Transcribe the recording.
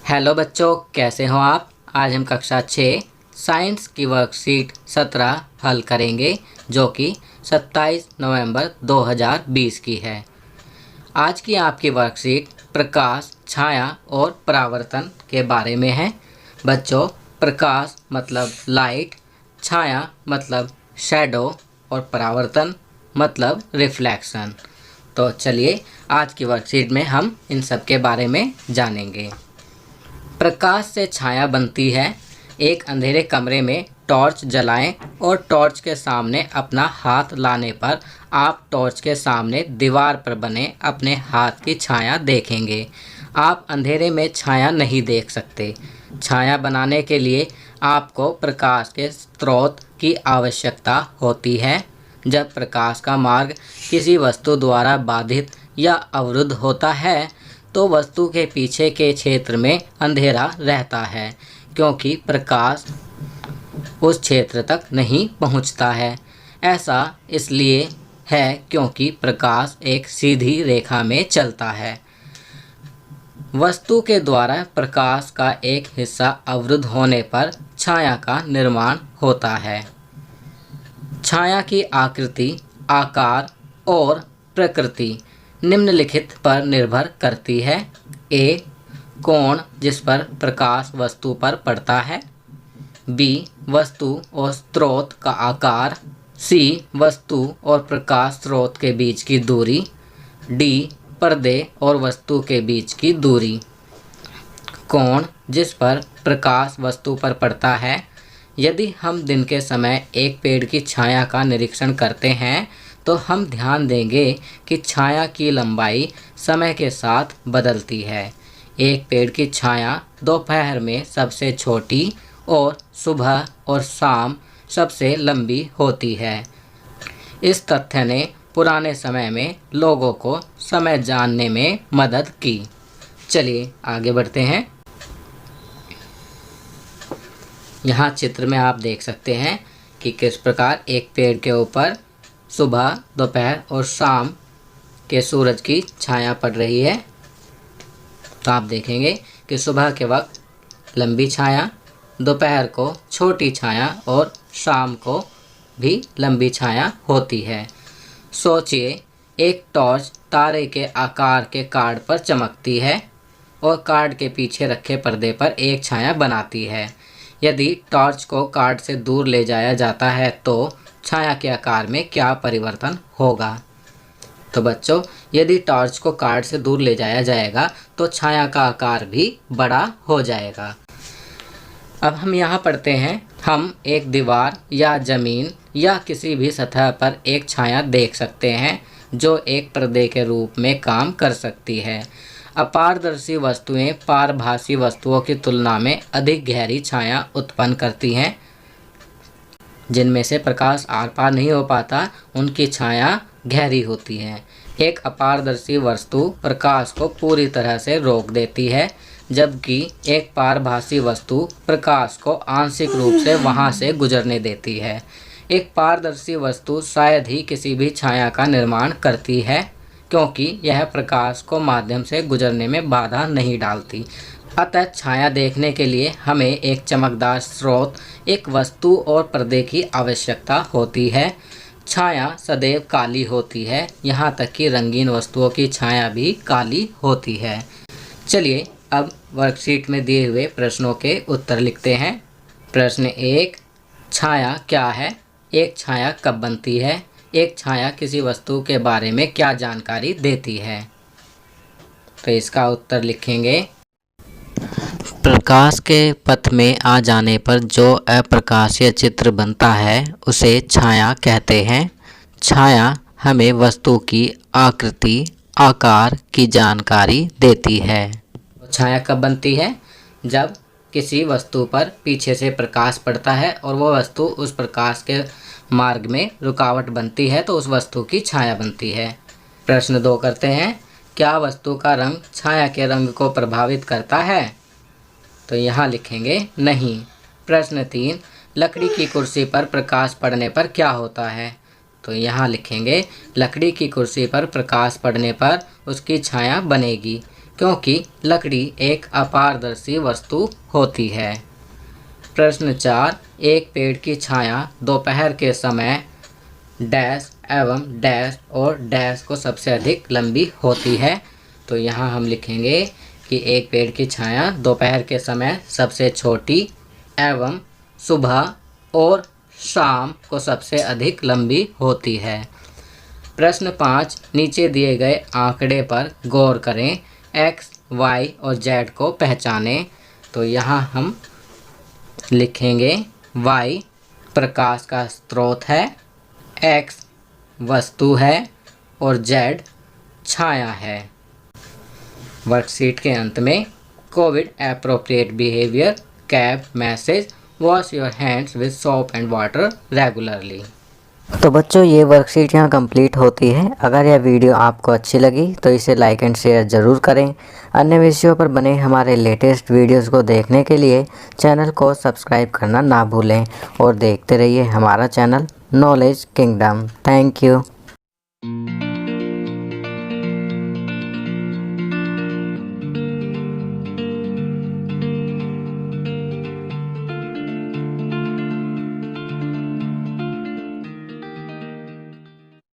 Hello बच्चों, कैसे हो आप। आज हम कक्षा 6 साइंस की वर्कशीट 17 हल करेंगे, जो कि 27 नवंबर 2020 की है। आज की आपकी वर्कशीट प्रकाश, छाया और परावर्तन के बारे में है। बच्चों, प्रकाश मतलब लाइट, छाया मतलब शैडो और परावर्तन मतलब रिफ्लेक्शन। तो चलिए आज की वर्कशीट में हम इन सब के बारे में जानेंगे। प्रकाश से छाया बनती है। एक अंधेरे कमरे में टॉर्च जलाएं और टॉर्च के सामने अपना हाथ लाने पर आप टॉर्च के सामने दीवार पर बने अपने हाथ की छाया देखेंगे। आप अंधेरे में छाया नहीं देख सकते। छाया बनाने के लिए आपको प्रकाश के स्रोत की आवश्यकता होती है। जब प्रकाश का मार्ग किसी वस्तु द्वारा बाधित या अवरुद्ध होता है तो वस्तु के पीछे के क्षेत्र में अंधेरा रहता है, क्योंकि प्रकाश उस क्षेत्र तक नहीं पहुंचता है। ऐसा इसलिए है क्योंकि प्रकाश एक सीधी रेखा में चलता है। वस्तु के द्वारा प्रकाश का एक हिस्सा अवरुद्ध होने पर छाया का निर्माण होता है। छाया की आकृति, आकार और प्रकृति निम्नलिखित पर निर्भर करती है। ए, कोण जिस पर प्रकाश वस्तु पर पड़ता है। बी, वस्तु और स्रोत का आकार। सी, वस्तु और प्रकाश स्रोत के बीच की दूरी। डी, पर्दे और वस्तु के बीच की दूरी। कोण जिस पर प्रकाश वस्तु पर पड़ता है। यदि हम दिन के समय एक पेड़ की छाया का निरीक्षण करते हैं तो हम ध्यान देंगे कि छाया की लंबाई समय के साथ बदलती है। एक पेड़ की छाया दोपहर में सबसे छोटी और सुबह और शाम सबसे लंबी होती है। इस तथ्य ने पुराने समय में लोगों को समय जानने में मदद की। चलिए आगे बढ़ते हैं। यहाँ चित्र में आप देख सकते हैं कि किस प्रकार एक पेड़ के ऊपर सुबह, दोपहर और शाम के सूरज की छाया पड़ रही है। तो आप देखेंगे कि सुबह के वक्त लंबी छाया, दोपहर को छोटी छाया और शाम को भी लंबी छाया होती है। सोचिए, एक टॉर्च तारे के आकार के कार्ड पर चमकती है और कार्ड के पीछे रखे पर्दे पर एक छाया बनाती है। यदि टॉर्च को कार्ड से दूर ले जाया जाता है तो छाया के आकार में क्या परिवर्तन होगा। तो बच्चों, यदि टॉर्च को कार्ड से दूर ले जाया जाएगा तो छाया का आकार भी बड़ा हो जाएगा। अब हम यहाँ पढ़ते हैं, हम एक दीवार या जमीन या किसी भी सतह पर एक छाया देख सकते हैं जो एक पर्दे के रूप में काम कर सकती है। अपारदर्शी वस्तुएं पारभासी वस्तुओं की तुलना में अधिक गहरी छाया उत्पन्न करती हैं। जिनमें से प्रकाश आर पार नहीं हो पाता, उनकी छाया गहरी होती है। एक अपारदर्शी वस्तु प्रकाश को पूरी तरह से रोक देती है, जबकि एक पारभासी वस्तु प्रकाश को आंशिक रूप से वहां से गुजरने देती है। एक पारदर्शी वस्तु शायद ही किसी भी छाया का निर्माण करती है, क्योंकि यह प्रकाश को माध्यम से गुजरने में बाधा नहीं डालती। अतः छाया देखने के लिए हमें एक चमकदार स्रोत, एक वस्तु और पर्दे की आवश्यकता होती है। छाया सदैव काली होती है, यहाँ तक कि रंगीन वस्तुओं की छाया भी काली होती है। चलिए अब वर्कशीट में दिए हुए प्रश्नों के उत्तर लिखते हैं। प्रश्न 1, छाया क्या है? एक छाया कब बनती है? एक छाया किसी वस्तु के बारे में क्या जानकारी देती है? तो इसका उत्तर लिखेंगे। प्रकाश के पथ में आ जाने पर जो अप्रकाशीय चित्र बनता है उसे छाया कहते हैं। छाया हमें वस्तु की आकृति, आकार की जानकारी देती है। छाया कब बनती है? जब किसी वस्तु पर पीछे से प्रकाश पड़ता है और वो वस्तु उस प्रकाश के मार्ग में रुकावट बनती है तो उस वस्तु की छाया बनती है। प्रश्न 2 करते हैं, क्या वस्तु का रंग छाया के रंग को प्रभावित करता है? तो यहाँ लिखेंगे नहीं। प्रश्न 3, लकड़ी की कुर्सी पर प्रकाश पड़ने पर क्या होता है? तो यहाँ लिखेंगे लकड़ी की कुर्सी पर प्रकाश पड़ने पर उसकी छाया बनेगी, क्योंकि लकड़ी एक अपारदर्शी वस्तु होती है। प्रश्न 4, एक पेड़ की छाया दोपहर के समय डैश एवं डैश और डैश को सबसे अधिक लंबी होती है। तो यहाँ हम लिखेंगे कि एक पेड़ की छाया दोपहर के समय सबसे छोटी एवं सुबह और शाम को सबसे अधिक लंबी होती है। प्रश्न 5, नीचे दिए गए आंकड़े पर गौर करें, x, y और z को पहचानें। तो यहाँ हम लिखेंगे y प्रकाश का स्रोत है, x वस्तु है और z छाया है। वर्कशीट के अंत में Covid appropriate behaviour cap message wash your hands with soap and water regularly. तो बच्चों ये वर्कशीट यहाँ कंप्लीट होती है। अगर यह वीडियो आपको अच्छी लगी तो इसे लाइक एंड शेयर ज़रूर करें। अन्य विषयों पर बने हमारे लेटेस्ट वीडियोस को देखने के लिए चैनल को सब्सक्राइब करना ना भूलें और देखते रहिए हमारा channel knowledge kingdom. Thank you.